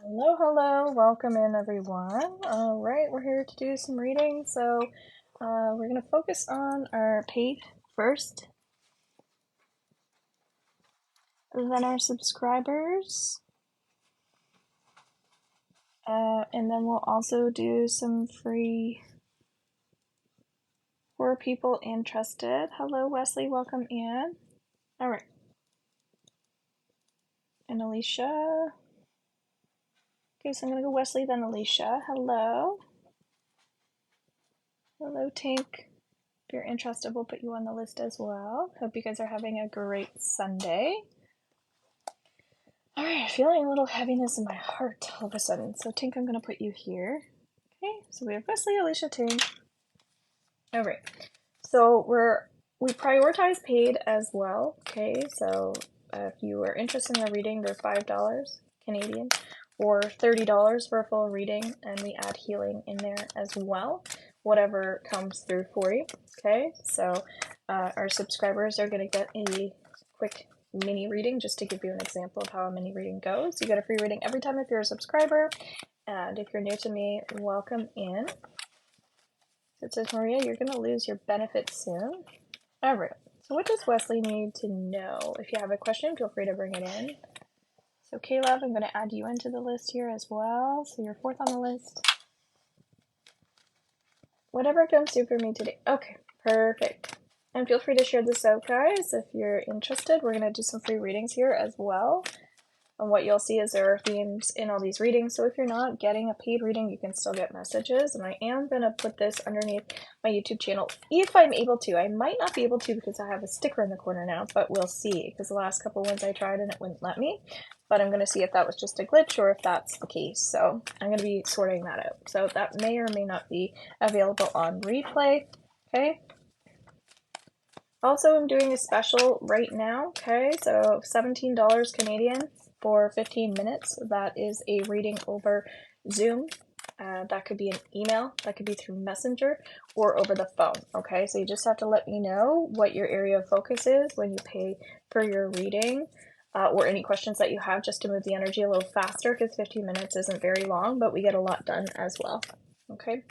Hello, hello, welcome in everyone. All right, we're here to do some reading. So we're going to focus on our paid first, then our subscribers, and then we'll also do some free for people interested. Hello, Wesley, welcome in. All right, and Alicia. Okay, so I'm going to go Wesley, then Alicia. Hello. Hello, Tink. If you're interested, we'll put you on the list as well. Hope you guys are having a great Sunday. All right, feeling a little heaviness in my heart all of a sudden. So Tink, I'm going to put you here. Okay, so we have Wesley, Alicia, Tink. All right, so we prioritize paid as well. Okay, so if you are interested in a reading, they're $5 Canadian or $30 for a full reading, and we add healing in there as well, whatever comes through for you. Okay, so our subscribers are going to get a quick mini reading just to give you an example of how a mini reading goes. You get a free reading every time if you're a subscriber, and if you're new to me, welcome in. So it says, Maria, you're going to lose your benefits soon. All right, so what does Wesley need to know? If you have a question, feel free to bring it in. So Caleb, I'm going to add you into the list here as well, so you're fourth on the list. Whatever comes through for me today. Okay, perfect. And feel free to share this out, guys, if you're interested. We're going to do some free readings here as well. And what you'll see is there are themes in all these readings. So if you're not getting a paid reading, you can still get messages. And I am going to put this underneath my YouTube channel if I'm able to. I might not be able to because I have a sticker in the corner now, but we'll see. Because the last couple ones I tried and it wouldn't let me. But I'm going to see if that was just a glitch or if that's the case. So I'm going to be sorting that out. So that may or may not be available on replay. Okay. Also, I'm doing a special right now. Okay. So $17 Canadian for 15 minutes. That is a reading over Zoom. That could be an email, that could be through Messenger, or over the phone. Okay, so you just have to let me know what your area of focus is when you pay for your reading, or any questions that you have, just to move the energy a little faster, because 15 minutes isn't very long, but we get a lot done as well. Okay,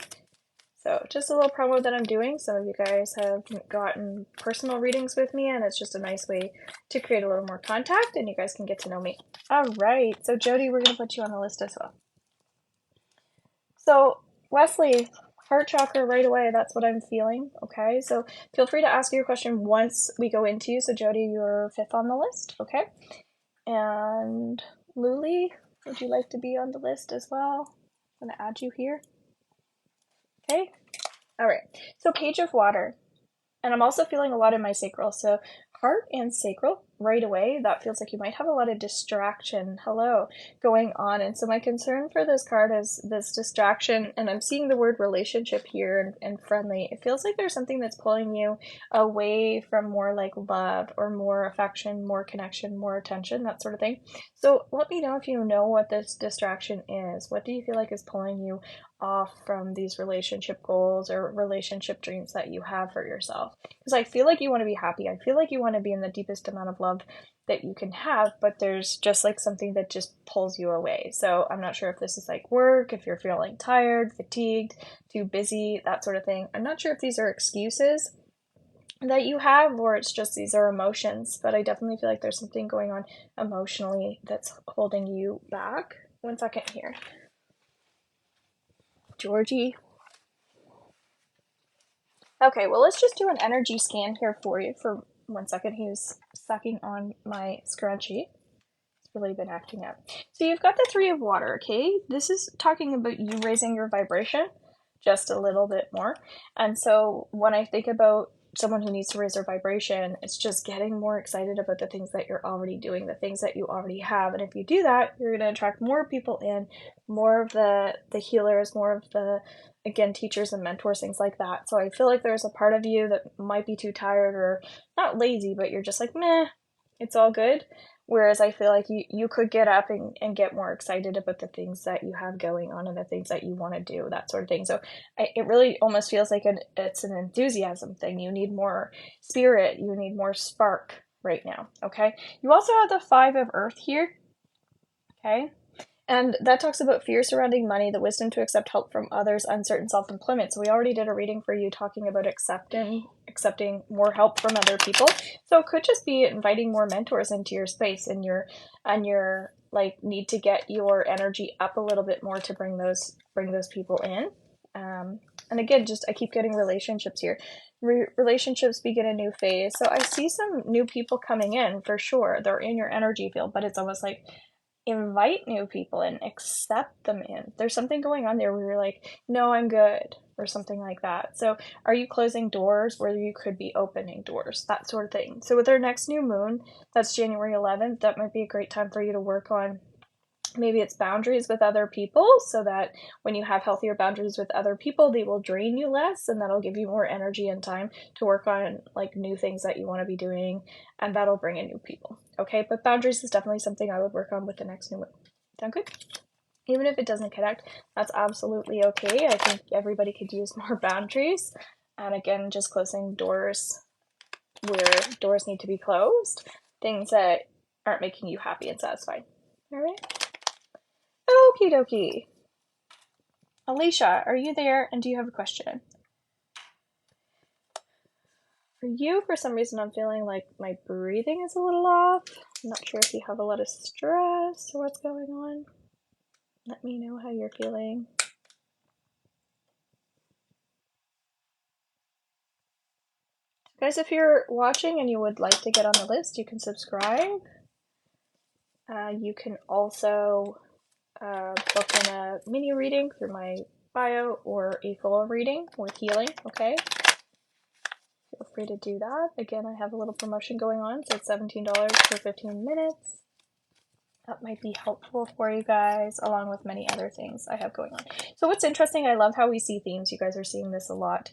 so just a little promo that I'm doing. Some of you guys have gotten personal readings with me, and it's just a nice way to create a little more contact, and you guys can get to know me. All right, so Jody, we're going to put you on the list as well. So Wesley, heart chakra right away, that's what I'm feeling. Okay, so feel free to ask your question once we go into you. So Jody, you're fifth on the list. Okay, and Luli, would you like to be on the list as well? I'm going to add you here. Okay, all right, so page of water. And I'm also feeling a lot in my sacral. So heart and sacral right away. That feels like you might have a lot of distraction, going on. And so my concern for this card is this distraction. And I'm seeing the word relationship here and friendly. It feels like there's something that's pulling you away from more like love or more affection, more connection, more attention, that sort of thing. So let me know if you know what this distraction is. What do you feel like is pulling you off from these relationship goals or relationship dreams that you have for yourself? Because I feel like you want to be happy. I feel like you want to be in the deepest amount of love that you can have, but there's just like something that just pulls you away. So I'm not sure if this is like work, if you're feeling tired, fatigued, too busy, that sort of thing. I'm not sure if these are excuses that you have or it's just these are emotions, but I definitely feel like there's something going on emotionally that's holding you back. 1 second here. Georgie. Okay, well, let's just do an energy scan here for you for 1 second. He was sucking on my scrunchie. It's really been acting up. So you've got the Three of Water, okay? This is talking about you raising your vibration just a little bit more. And so when I think about someone who needs to raise their vibration, it's just getting more excited about the things that you're already doing, the things that you already have. And if you do that, you're going to attract more people in, more of the healers, more of the, again, teachers and mentors, things like that. So I feel like there's a part of you that might be too tired or not lazy, but you're just like, meh, it's all good. Whereas I feel like you could get up and get more excited about the things that you have going on and the things that you want to do, that sort of thing. So it really almost feels like it's an enthusiasm thing. You need more spirit. You need more spark right now, okay? You also have the Five of Earth here, okay? And that talks about fear surrounding money, the wisdom to accept help from others, uncertain self-employment. So we already did a reading for you talking about accepting more help from other people. So it could just be inviting more mentors into your space and your like need to get your energy up a little bit more to bring those people in. And again, just I keep getting relationships here. Relationships begin a new phase. So I see some new people coming in for sure. They're in your energy field, but it's almost like invite new people and accept them in. There's something going on there where you're like, no, I'm good, or something like that. So are you closing doors where you could be opening doors? That sort of thing. So with our next new moon, that's January 11th, that might be a great time for you to work on maybe it's boundaries with other people, so that when you have healthier boundaries with other people, they will drain you less, and that'll give you more energy and time to work on like new things that you want to be doing, and that'll bring in new people. Okay, but boundaries is definitely something I would work on with the next new moon. Sound good? Even if it doesn't connect, that's absolutely okay. I think everybody could use more boundaries. And again, just closing doors where doors need to be closed, things that aren't making you happy and satisfied. All right. Okie dokie. Alicia, are you there and do you have a question? For you, for some reason, I'm feeling like my breathing is a little off. I'm not sure if you have a lot of stress or what's going on. Let me know how you're feeling. Guys, if you're watching and you would like to get on the list, you can subscribe. You can also book in a mini reading through my bio or a full reading with healing, okay? Feel free to do that. Again, I have a little promotion going on, so it's $17 for 15 minutes. That might be helpful for you guys, along with many other things I have going on. So what's interesting, I love how we see themes. You guys are seeing this a lot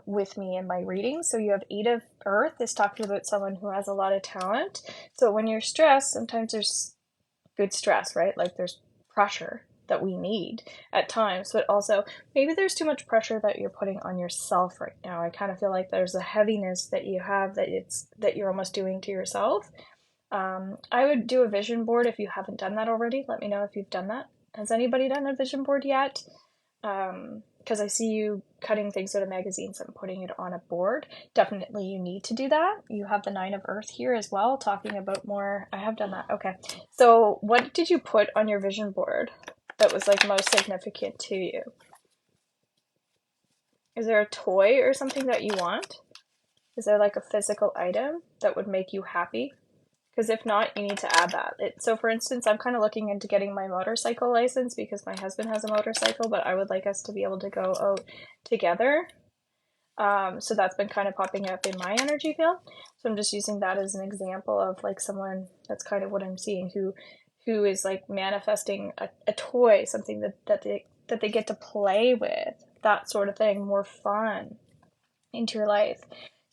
with me in my readings. So you have 8 of Earth is talking about someone who has a lot of talent. So when you're stressed, sometimes there's good stress, right? Like there's pressure that we need at times, but also maybe there's too much pressure that you're putting on yourself right now. I kind of feel like there's a heaviness that you have that you're almost doing to yourself. I would do a vision board if you haven't done that already. Let me know if you've done that. Has anybody done a vision board yet? Because I see you cutting things out of magazines and putting it on a board. Definitely you need to do that. You have the 9 of Earth here as well, talking about more. I have done that. Okay. So what did you put on your vision board that was like most significant to you? Is there a toy or something that you want? Is there like a physical item that would make you happy? Because if not, you need to add that. So for instance, I'm kind of looking into getting my motorcycle license because my husband has a motorcycle, but I would like us to be able to go out together. So that's been kind of popping up in my energy field. So I'm just using that as an example of like someone, that's kind of what I'm seeing, who is like manifesting a toy, something that they get to play with, that sort of thing, more fun into your life.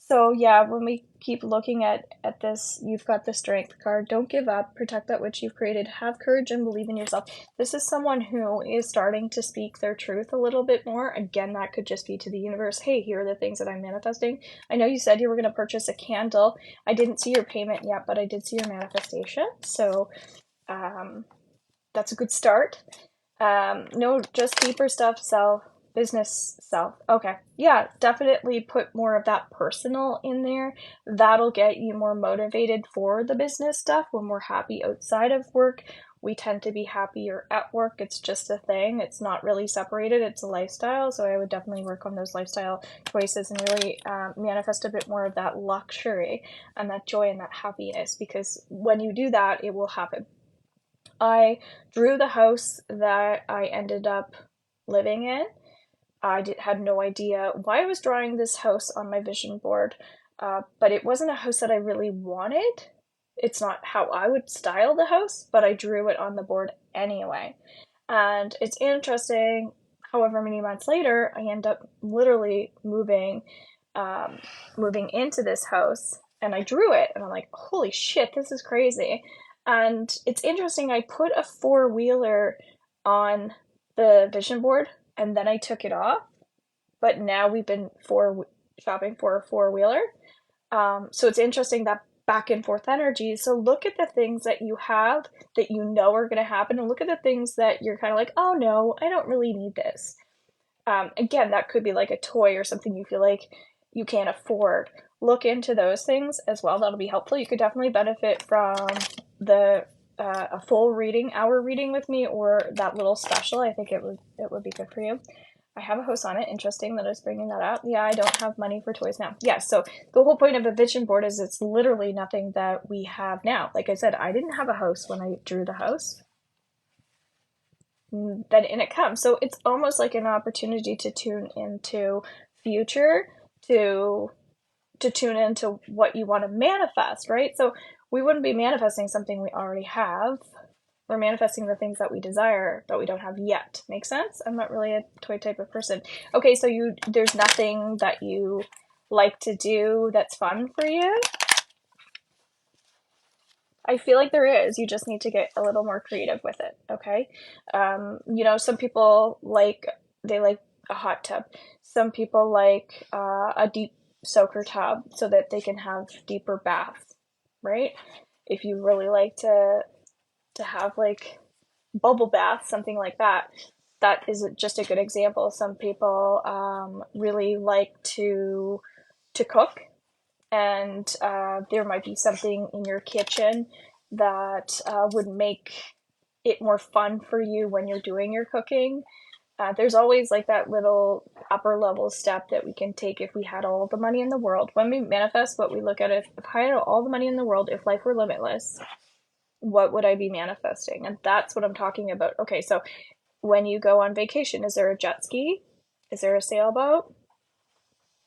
So yeah, when we keep looking at this, you've got the Strength card. Don't give up. Protect that which you've created. Have courage and believe in yourself. This is someone who is starting to speak their truth a little bit more. Again, that could just be to the universe. Hey, here are the things that I'm manifesting. I know you said you were going to purchase a candle. I didn't see your payment yet, but I did see your manifestation. So that's a good start. No, just deeper stuff, business self. Okay. Yeah, definitely put more of that personal in there. That'll get you more motivated for the business stuff. When we're happy outside of work, we tend to be happier at work. It's just a thing. It's not really separated. It's a lifestyle. So I would definitely work on those lifestyle choices and really manifest a bit more of that luxury and that joy and that happiness, because when you do that, it will happen. I drew the house that I ended up living in. I had no idea why I was drawing this house on my vision board, but it wasn't a house that I really wanted. It's not how I would style the house, but I drew it on the board anyway. And it's interesting, however many months later, I end up literally moving into this house, and I drew it, and I'm like, holy shit, this is crazy. And it's interesting, I put a 4-wheeler on the vision board, and then I took it off, but now we've been shopping for a 4-wheeler. So it's interesting that back and forth energy. So look at the things that you have that you know are going to happen, and look at the things that you're kind of like, oh no, I don't really need this. Again, that could be like a toy or something you feel like you can't afford. Look into those things as well. That'll be helpful. You could definitely benefit from the a full hour reading with me, or that little special. I think it would be good for you. I have a host on it. Interesting that I was bringing that up. Yeah, I don't have money for toys now. Yeah, so the whole point of a vision board is it's literally nothing that we have now. Like I said, I didn't have a house when I drew the house. Then in it comes. So it's almost like an opportunity to tune into future, to tune into what you want to manifest, right? So we wouldn't be manifesting something we already have. We're manifesting the things that we desire, but we don't have yet. Make sense? I'm not really a toy type of person. Okay, so there's nothing that you like to do that's fun for you? I feel like there is. You just need to get a little more creative with it, okay? Some people like a hot tub. Some people like a deep soaker tub so that they can have deeper baths, right? If you really like to have like bubble baths, something like that, that is just a good example. Some people really like to cook, and there might be something in your kitchen that would make it more fun for you when you're doing your cooking. There's always like that little upper level step that we can take if we had all the money in the world. When we manifest, what we look at, if I had all the money in the world, if life were limitless, what would I be manifesting? And that's what I'm talking about. Okay, so when you go on vacation, is there a jet ski? Is there a sailboat?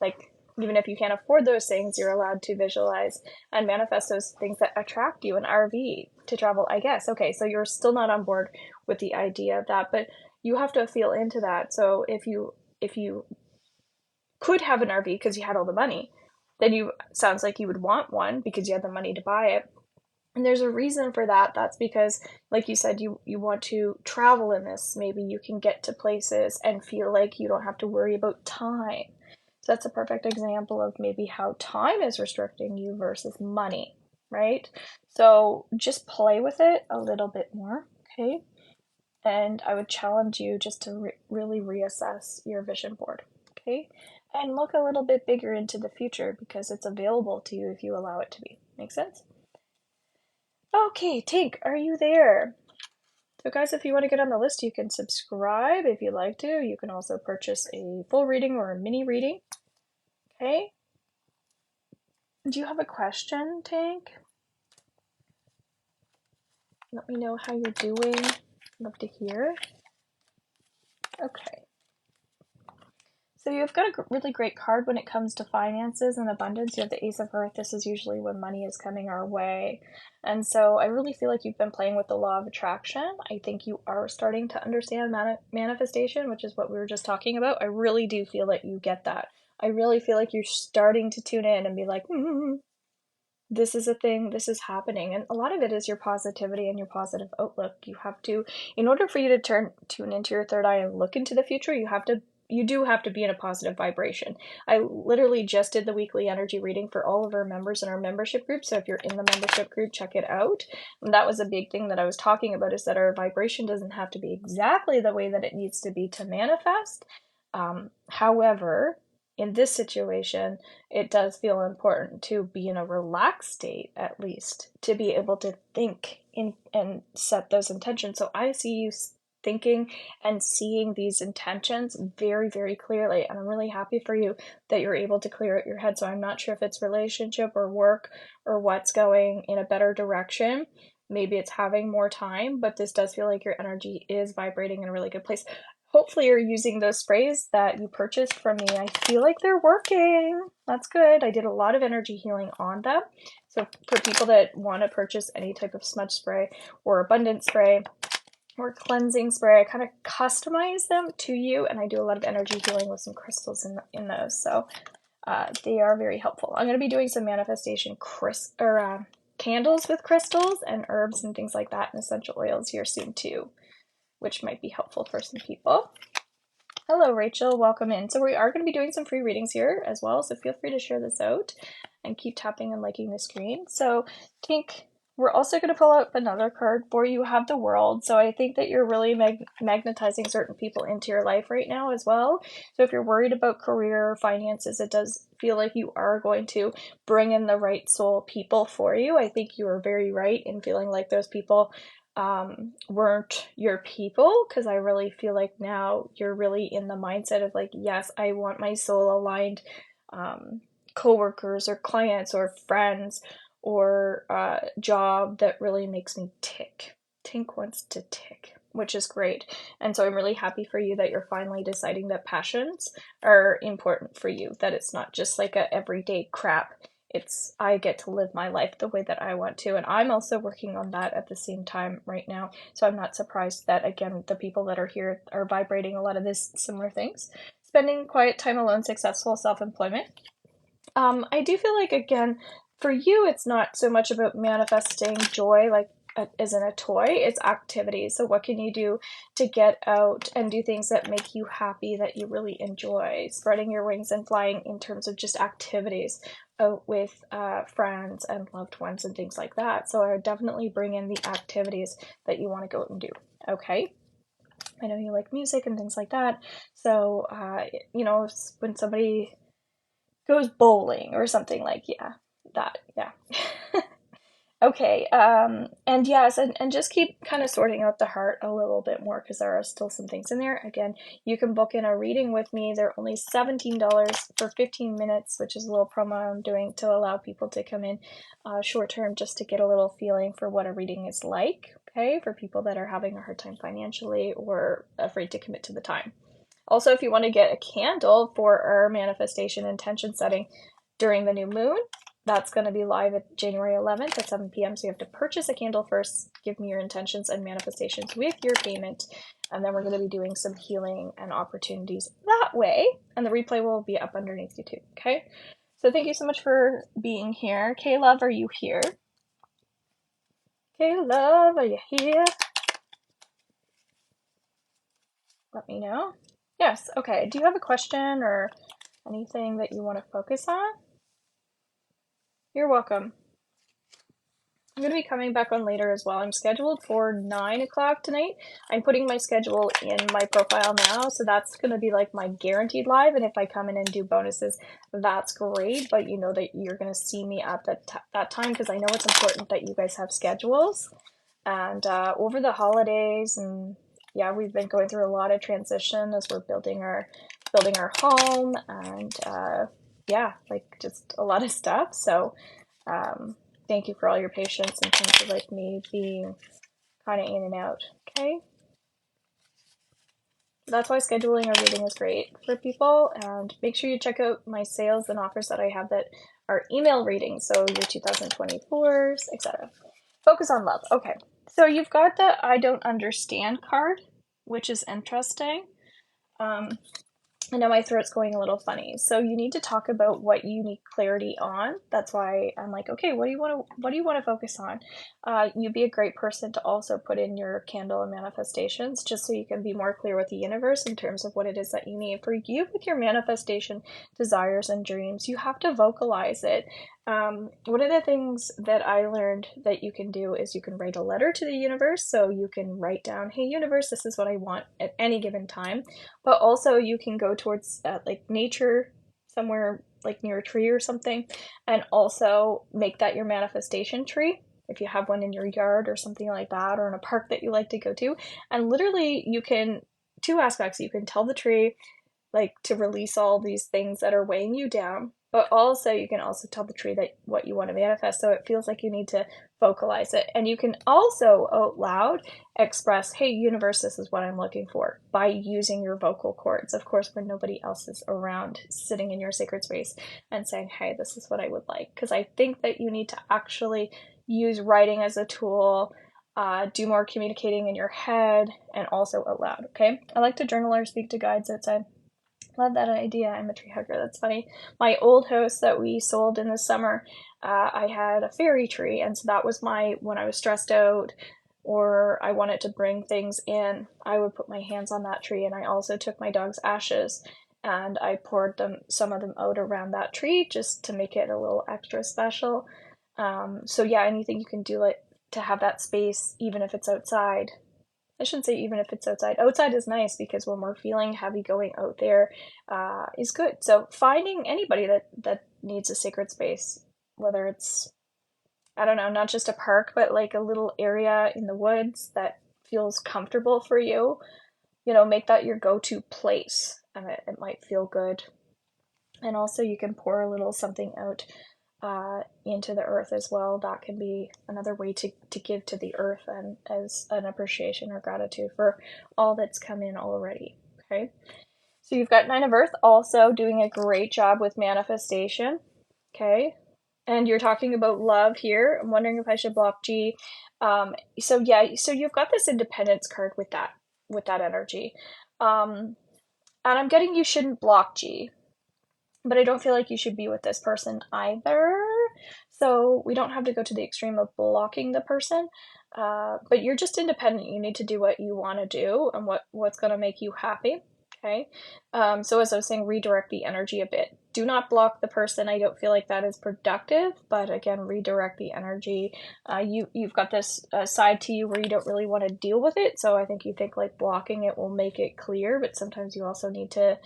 Like, even if you can't afford those things, you're allowed to visualize and manifest those things that attract you, an RV to travel, I guess. Okay, so you're still not on board with the idea of that, but you have to feel into that. So if you could have an RV because you had all the money, then sounds like you would want one because you had the money to buy it. And there's a reason for that. That's because, like you said, you want to travel in this. Maybe you can get to places and feel like you don't have to worry about time. So that's a perfect example of maybe how time is restricting you versus money, right? So just play with it a little bit more, okay? And I would challenge you just to really reassess your vision board, okay? And look a little bit bigger into the future because it's available to you if you allow it to be. Make sense? Okay, Tink, are you there? So guys, if you want to get on the list, you can subscribe if you'd like to. You can also purchase a full reading or a mini reading. Okay. Do you have a question, Tank? Let me know how you're doing. Love to hear. Okay. So you've got a really great card when it comes to finances and abundance. You have the Ace of Earth. This is usually when money is coming our way. And so I really feel like you've been playing with the law of attraction. I think you are starting to understand manifestation, which is what we were just talking about. I really do feel that you get that. I really feel like you're starting to tune in and be like, this is a thing, this is happening. And a lot of it is your positivity and your positive outlook. You have to, in order for you to tune into your third eye and look into the future, you do have to be in a positive vibration. I literally just did the weekly energy reading for all of our members in our membership group. So if you're in the membership group, check it out. And that was a big thing that I was talking about, is that our vibration doesn't have to be exactly the way that it needs to be to manifest. However, in this situation, it does feel important to be in a relaxed state, at least, to be able to think and set those intentions. So I see you thinking and seeing these intentions very, very clearly. And I'm really happy for you that you're able to clear out your head. So I'm not sure if it's relationship or work or what's going in a better direction. Maybe it's having more time, but this does feel like your energy is vibrating in a really good place. Hopefully you're using those sprays that you purchased from me. I feel like they're working. That's good. I did a lot of energy healing on them. So for people that want to purchase any type of smudge spray or abundance spray or cleansing spray, I kind of customize them to you, and I do a lot of energy healing with some crystals in those. So they are very helpful. I'm going to be doing some manifestation candles with crystals and herbs and things like that, and essential oils here soon too, which might be helpful for some people. Hello, Rachel. Welcome in. So we are going to be doing some free readings here as well, so feel free to share this out. and keep tapping and liking the screen. So Tink, we're also going to pull out another card for you. Have the World. So I think that you're really magnetizing certain people into your life right now as well. So if you're worried about career or finances, it does feel like you are going to bring in the right soul people for you. I think you are very right in feeling like those people weren't your people, because I really feel like now you're really in the mindset of like, yes, I want my soul aligned coworkers or clients or friends or job that really makes me tick. Tink wants to tick, which is great. And so I'm really happy for you that you're finally deciding that passions are important for you, that it's not just like a everyday crap. It's I get to live my life the way that I want to, and I'm also working on that at the same time right now. So I'm not surprised that, again, the people that are here are vibrating a lot of this similar things. Spending quiet time alone, successful self-employment. I do feel like, again, for you, it's not so much about manifesting joy, like as in a toy, it's activities. So what can you do to get out and do things that make you happy, that you really enjoy? Spreading your wings and flying in terms of just activities out with friends and loved ones and things like that. So I would definitely bring in the activities that you want to go out and do. Okay. I know you like music and things like that. So, when somebody goes bowling or something, like, yeah. Okay, and yes, and just keep kind of sorting out the heart a little bit more, because there are still some things in there. Again, you can book in a reading with me. They're only $17 for 15 minutes, which is a little promo I'm doing to allow people to come in short term, just to get a little feeling for what a reading is like, okay, for people that are having a hard time financially or afraid to commit to the time. Also, if you want to get a candle for our manifestation intention setting during the new moon, that's going to be live at January 11th at 7 p.m. So you have to purchase a candle first, give me your intentions and manifestations with your payment, and then we're going to be doing some healing and opportunities that way. And the replay will be up underneath you too, okay? So thank you so much for being here. K-Love, are you here? K-Love, are you here? Let me know. Yes, okay. Do you have a question or anything that you want to focus on? You're welcome. I'm going to be coming back on later as well. I'm scheduled for 9 o'clock tonight. I'm putting my schedule in my profile now, so that's going to be like my guaranteed live, and if I come in and do bonuses, that's great, but you know that you're going to see me at that time, because I know it's important that you guys have schedules. And over the holidays, and yeah, we've been going through a lot of transition as we're building our home, and like just a lot of stuff. So thank you for all your patience in terms of like me being kind of in and out. Okay, that's why scheduling a reading is great for people. And make sure you check out my sales and offers that I have that are email readings, so your 2024s, etc. Focus on love. Okay, so you've got the I don't understand card, which is interesting. I know my throat's going a little funny, so you need to talk about what you need clarity on. That's why I'm like, okay, what do you want to focus on? You'd be a great person to also put in your candle and manifestations, just so you can be more clear with the universe in terms of what it is that you need. For you, with your manifestation desires and dreams, you have to vocalize it. One of the things that I learned that you can do is you can write a letter to the universe. So you can write down, hey universe, this is what I want at any given time. But also you can go towards like nature, somewhere like near a tree or something, and also make that your manifestation tree, if you have one in your yard or something like that, or in a park that you like to go to. And literally you can, two aspects, you can tell the tree like to release all these things that are weighing you down, but also you can also tell the tree that what you want to manifest, so it feels like you need to vocalize it. And you can also out loud express, hey universe, this is what I'm looking for, by using your vocal cords, of course, when nobody else is around, sitting in your sacred space and saying, hey, this is what I would like. Because I think that you need to actually use writing as a tool, do more communicating in your head, and also out loud. Okay, I like to journal or speak to guides outside. Love that idea. I'm a tree hugger. That's funny. My old house that we sold in the summer, I had a fairy tree, and so that was when I was stressed out or I wanted to bring things in, I would put my hands on that tree. And I also took my dog's ashes and I poured some of them out around that tree just to make it a little extra special. So yeah, anything you can do like to have that space, even if it's outside. I shouldn't say even if it's outside. Outside is nice because when we're feeling heavy, going out there is good. So finding anybody that needs a sacred space, whether it's, I don't know, not just a park, but like a little area in the woods that feels comfortable for you, make that your go-to place, and it might feel good. And also you can pour a little something out into the earth as well. That can be another way to give to the earth and as an appreciation or gratitude for all that's come in already. Okay. So you've got Nine of Earth also doing a great job with manifestation. Okay. And you're talking about love here. I'm wondering if I should block G. So yeah, so you've got this independence card with that energy. And I'm getting you shouldn't block G, but I don't feel like you should be with this person either. So we don't have to go to the extreme of blocking the person, but you're just independent. You need to do what you want to do and what's going to make you happy. Okay. So as I was saying, redirect the energy a bit. Do not block the person. I don't feel like that is productive, but again, redirect the energy. You've got this side to you where you don't really want to deal with it. So I think you think like blocking it will make it clear, but sometimes you also need to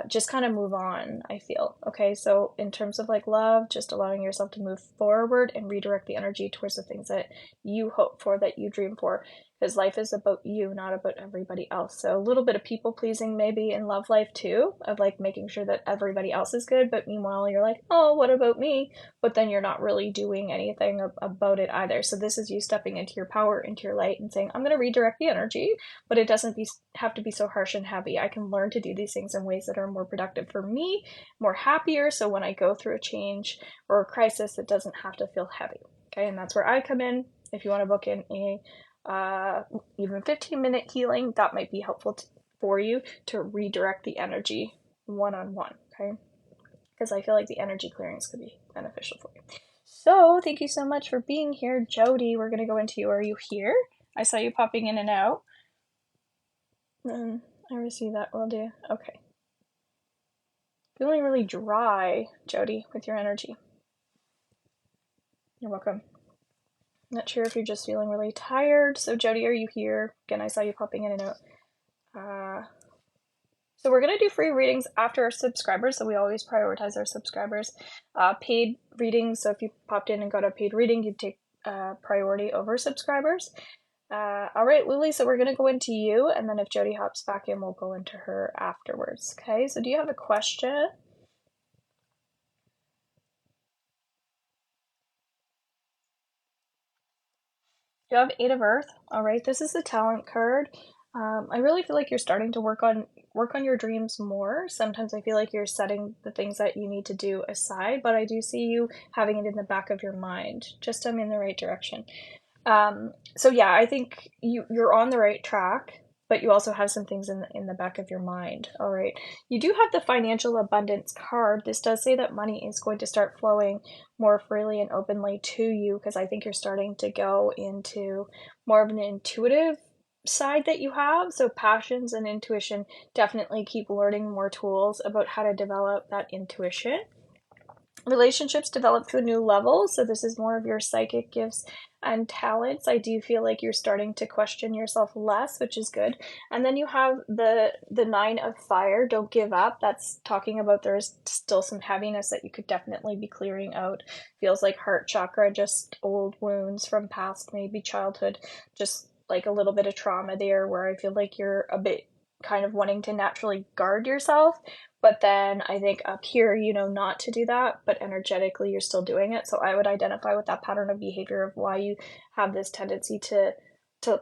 just kind of move on, I feel. Okay, so in terms of like love, just allowing yourself to move forward and redirect the energy towards the things that you hope for, that you dream for, because life is about you, not about everybody else. So a little bit of people pleasing maybe in love life too, of like making sure that everybody else is good, but meanwhile you're like, oh, what about me? But then you're not really doing anything about it either. So this is you stepping into your power, into your light, and saying, I'm going to redirect the energy, but it doesn't have to be so harsh and heavy. I can learn to do these things in ways that are more productive for me, more happier. So when I go through a change or a crisis, it doesn't have to feel heavy. Okay, and that's where I come in. If you want to book in a even 15-minute healing, that might be helpful for you to redirect the energy one-on-one. Okay, because I feel like the energy clearings could be beneficial for you. So thank you so much for being here, Jody. We're gonna go into you. Are you here? I saw you popping in and out. I receive that, will do. Okay. Feeling really dry, Jody, with your energy. You're welcome. Not sure if you're just feeling really tired. So Jody, are you here? Again, I saw you popping in and out. So we're going to do free readings after our subscribers. So we always prioritize our subscribers. Paid readings. So if you popped in and got a paid reading, you'd take priority over subscribers. All right, Lily, so we're going to go into you, and then if Jody hops back in, we'll go into her afterwards. Okay, so do you have a question? You have Eight of Earth. All right, this is the talent card. I really feel like you're starting to work on your dreams more. Sometimes I feel like you're setting the things that you need to do aside, but I do see you having it in the back of your mind. Just I'm in the right direction. So yeah, I think you're on the right track, but you also have some things in the back of your mind. All right. You do have the financial abundance card. This does say that money is going to start flowing more freely and openly to you, because I think you're starting to go into more of an intuitive side that you have. So passions and intuition, definitely keep learning more tools about how to develop that intuition. Relationships develop to a new level, so this is more of your psychic gifts and talents. I do feel like you're starting to question yourself less, which is good. And then you have the Nine of Fire. Don't give up. That's talking about there's still some heaviness that you could definitely be clearing out. Feels like heart chakra, just old wounds from past, maybe childhood, just like a little bit of trauma there, where I feel like you're a bit kind of wanting to naturally guard yourself. But then I think up here, not to do that, but energetically you're still doing it. So I would identify with that pattern of behavior of why you have this tendency to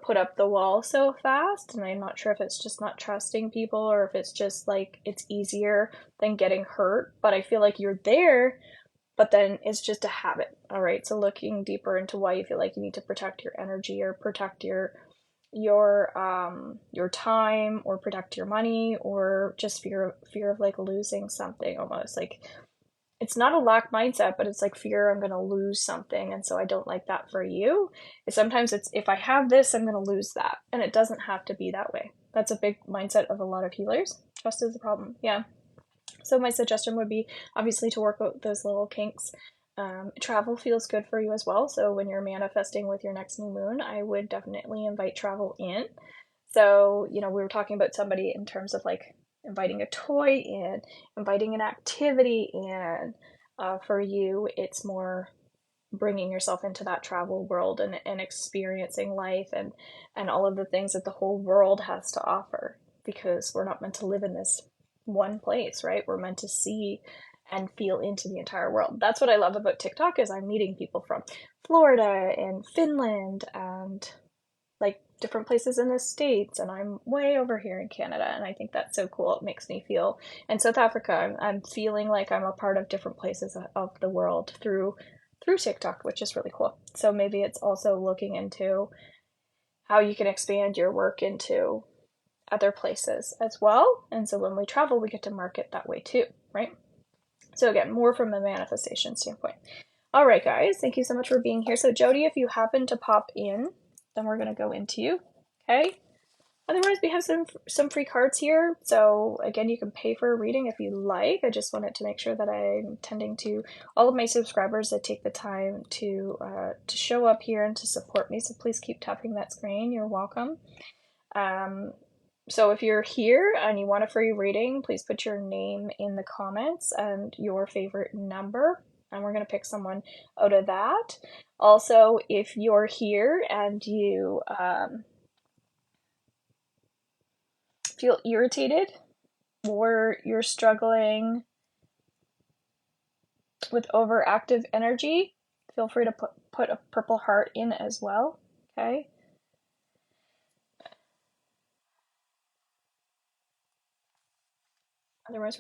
put up the wall so fast. And I'm not sure if it's just not trusting people or if it's just like it's easier than getting hurt. But I feel like you're there, but then it's just a habit. All right. So looking deeper into why you feel like you need to protect your energy or protect your time or protect your money, or just fear of like losing something. Almost like it's not a lack mindset, but it's like fear I'm going to lose something, and so I don't like that for you. Sometimes it's if I have this, I'm going to lose that, and it doesn't have to be that way. That's a big mindset of a lot of healers. Trust is the problem. Yeah. So my suggestion would be obviously to work out those little kinks. Travel feels good for you as well. So when you're manifesting with your next new moon, I would definitely invite travel in. So, you know, we were talking about somebody in terms of like inviting a toy in, inviting an activity in. For you, it's more bringing yourself into that travel world and experiencing life and all of the things that the whole world has to offer, because we're not meant to live in this one place, right? We're meant to see and feel into the entire world. That's what I love about TikTok, is I'm meeting people from Florida and Finland and like different places in the States, and I'm way over here in Canada, and I think that's so cool. It makes me feel, and South Africa, I'm feeling like I'm a part of different places of the world through TikTok, which is really cool. So maybe it's also looking into how you can expand your work into other places as well. And so when we travel, we get to market that way too, right? So again, more from a manifestation standpoint. All right, guys, thank you so much for being here. So Jody, if you happen to pop in, then we're going to go into you. Okay. Otherwise, we have some free cards here. So again, you can pay for a reading if you like. I just wanted to make sure that I'm tending to all of my subscribers that take the time to show up here and to support me. So please keep tapping that screen. You're welcome. So if you're here and you want a free reading, please put your name in the comments and your favorite number, and we're going to pick someone out of that. Also, if you're here and you feel irritated or you're struggling with overactive energy, feel free to put a purple heart in as well. Okay. Otherwise,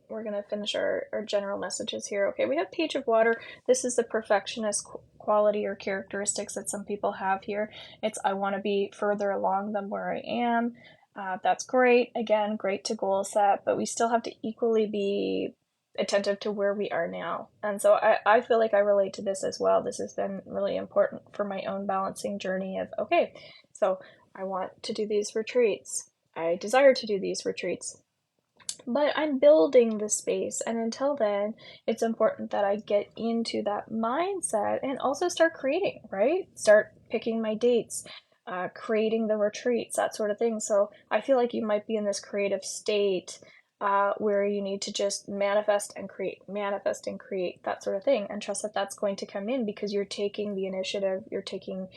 we're gonna finish our general messages here. Okay, we have Page of Water. This is the perfectionist quality or characteristics that some people have here. It's I want to be further along than where I am. That's great. Again, great to goal set, but we still have to equally be attentive to where we are now. And so I feel like I relate to this as well. This has been really important for my own balancing journey of, okay, so I want to do these retreats. I desire to do these retreats, but I'm building the space. And until then, it's important that I get into that mindset and also start creating, right? Start picking my dates, creating the retreats, that sort of thing. So I feel like you might be in this creative state where you need to just manifest and create, that sort of thing, and trust that that's going to come in because you're taking the initiative, you're taking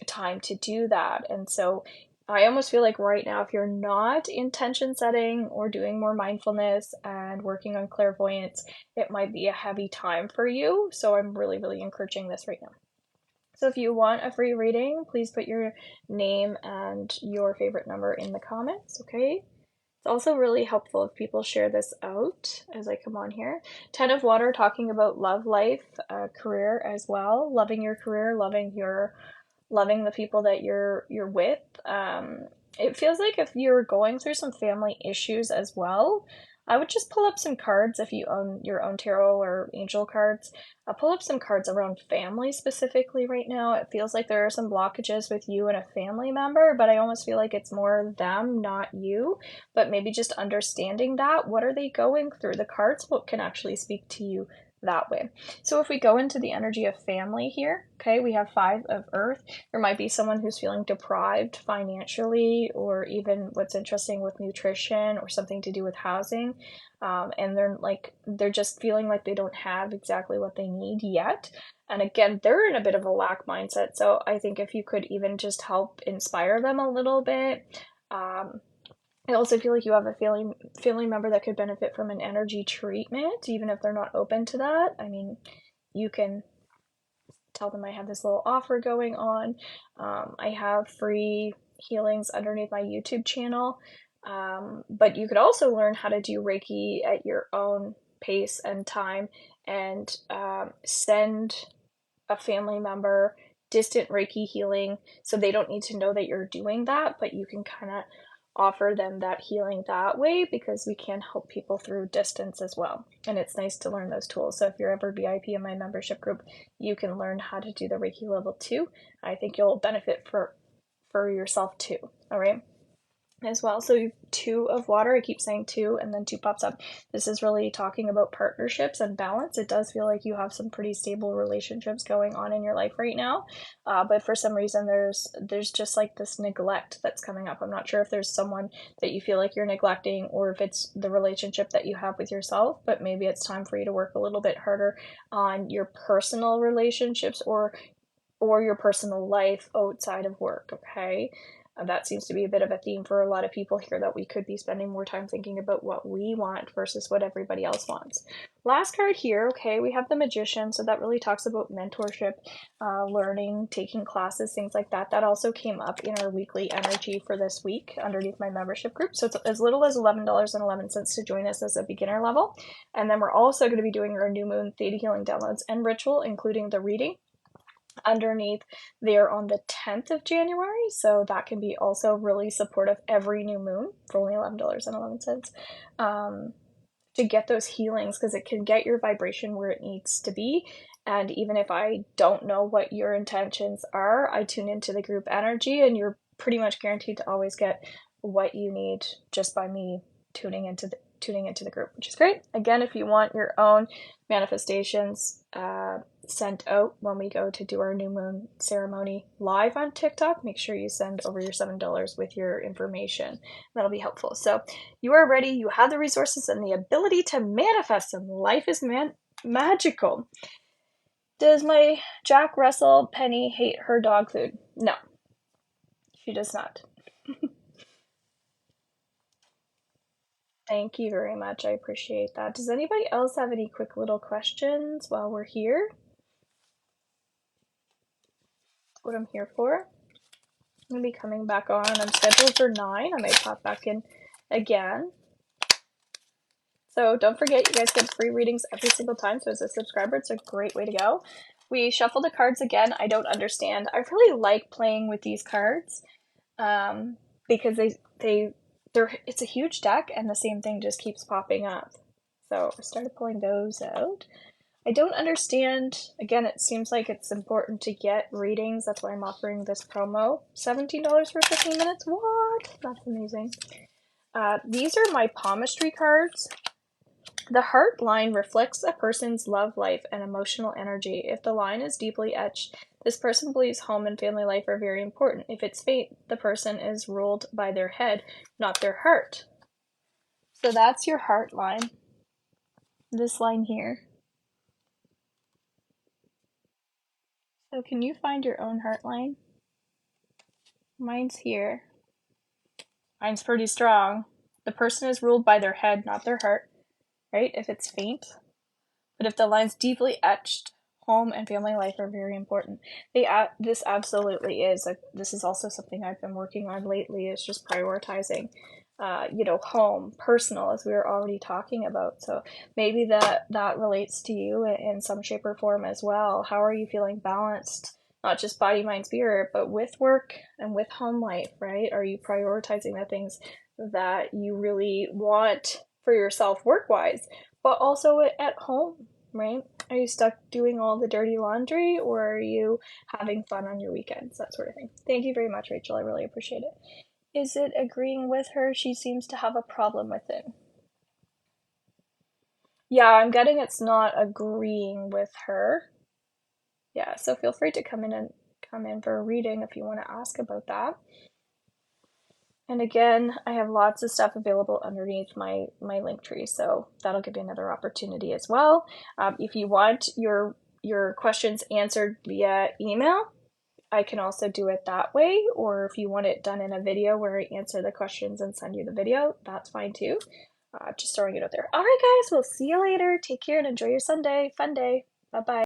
time to do that. And so I almost feel like right now, if you're not intention setting or doing more mindfulness and working on clairvoyance, it might be a heavy time for you. So I'm really, really encouraging this right now. So if you want a free reading, please put your name and your favorite number in the comments, okay? It's also really helpful if people share this out as I come on here. 10 of Water, talking about love life, career as well. Loving your career, loving the people that you're with. It feels like if you're going through some family issues as well, I would just pull up some cards if you own your own tarot or angel cards. Pull up some cards around family specifically right now. It feels like there are some blockages with you and a family member, but I almost feel like it's more them, not you. But maybe just understanding that. What are they going through? The cards can actually speak to you that way. So if we go into the energy of family here, okay, we have 5 of Earth. There might be someone who's feeling deprived financially, or even what's interesting with nutrition or something to do with housing. And they're just feeling like they don't have exactly what they need yet. And again, they're in a bit of a lack mindset. So I think if you could even just help inspire them a little bit. I also feel like you have a family member that could benefit from an energy treatment, even if they're not open to that. I mean, you can tell them I have this little offer going on. I have free healings underneath my YouTube channel. But you could also learn how to do Reiki at your own pace and time, and send a family member distant Reiki healing, so they don't need to know that you're doing that, but you can kind of offer them that healing that way, because we can help people through distance as well. And it's nice to learn those tools. So if you're ever VIP in my membership group, you can learn how to do the Reiki level 2. I think you'll benefit for yourself too. All right. as well. So you have 2 of water. I keep saying 2 and then 2 pops up. This is really talking about partnerships and balance. It does feel like you have some pretty stable relationships going on in your life right now, but for some reason there's just like this neglect that's coming up. I'm not sure if there's someone that you feel like you're neglecting or if it's the relationship that you have with yourself, but maybe it's time for you to work a little bit harder on your personal relationships or your personal life outside of work, okay? That seems to be a bit of a theme for a lot of people here, that we could be spending more time thinking about what we want versus what everybody else wants. Last card here, okay, we have the Magician, so that really talks about mentorship, learning, taking classes, things like that. That also came up in our weekly energy for this week underneath my membership group. So it's as little as $11.11 to join us as a beginner level. And then we're also going to be doing our new moon theta healing downloads and ritual, including the reading underneath there on the 10th of January, so that can be also really supportive every new moon for only $11.11 to get those healings, because it can get your vibration where it needs to be. And even if I don't know what your intentions are, I tune into the group energy and you're pretty much guaranteed to always get what you need just by me tuning into the group, which is great. Again, if you want your own manifestations sent out when we go to do our new moon ceremony live on TikTok, make sure you send over your $7 with your information. That'll be helpful. So you are ready, you have the resources and the ability to manifest, and life is magical. Does my Jack Russell Penny hate her dog food? No, she does not. Thank you very much. I appreciate that. Does anybody else have any quick little questions while we're here? That's what I'm here for. I'm going to be coming back on. I'm scheduled for 9. I might pop back in again. So don't forget, you guys get free readings every single time. So as a subscriber, it's a great way to go. We shuffle the cards again. I don't understand. I really like playing with these cards because it's a huge deck and the same thing just keeps popping up. So I started pulling those out. I don't understand. Again, it seems like it's important to get readings. That's why I'm offering this promo. $17 for 15 minutes? What? That's amazing. These are my palmistry cards. The heart line reflects a person's love life and emotional energy. If the line is deeply etched, this person believes home and family life are very important. If it's fate, the person is ruled by their head, not their heart. So that's your heart line. This line here. So can you find your own heart line? Mine's here. Mine's pretty strong. The person is ruled by their head, not their heart, right? If it's faint. But if the line's deeply etched, home and family life are very important. This absolutely is. This is also something I've been working on lately, is just prioritizing home, personal, as we were already talking about. So maybe that relates to you in some shape or form as well. How are you feeling balanced, not just body, mind, spirit, but with work and with home life, right? Are you prioritizing the things that you really want for yourself work-wise, but also at home, right? Are you stuck doing all the dirty laundry, or are you having fun on your weekends? That sort of thing. Thank you very much, Rachel. I really appreciate it. Is it agreeing with her? She seems to have a problem with it. Yeah, I'm getting it's not agreeing with her. Yeah, so feel free to come in for a reading if you want to ask about that. And again, I have lots of stuff available underneath my link tree, so that'll give you another opportunity as well. If you want your questions answered via email, I can also do it that way, or if you want it done in a video where I answer the questions and send you the video, that's fine too. Just throwing it out there. All right, guys, we'll see you later. Take care and enjoy your Sunday. Fun day. Bye-bye.